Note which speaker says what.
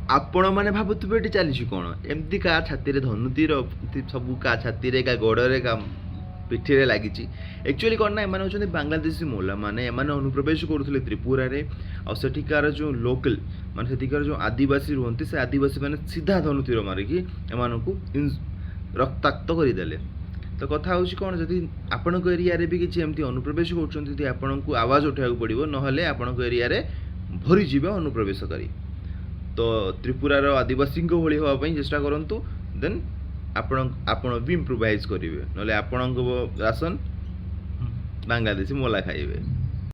Speaker 1: आपण मैंने भावुवे ये चली कौन एमती क्या छाती धनुतीर सब क्या छाती क्या गोड़े क्या पिठी लगी एक्चुअली कौन ना एम हूँ बांग्लादेशी मोला मैंने एम अनुप्रवेश करुले त्रिपुरा रे आठिकार जो लोकल मान सेठिकार जो आदिवासी रुहति से आदिवासी मैंने सीधा धनुतीर मारिकी एम रक्ताक्त करदे तो कथा हूँ कौन जदि आपण एरिया भी किसी एमती अनुप्रवेश कर आवाज उठा पड़ो ना आपण एरिया भरीज अनुप्रवेश करी तो त्रिपुरार आदिवासी भली हाँपाई चेष्टा करूँ देन आपण भी इम्प्रोवाइज करेंगे ना आपण राशन बांग्लादेशी मोला खाइबे।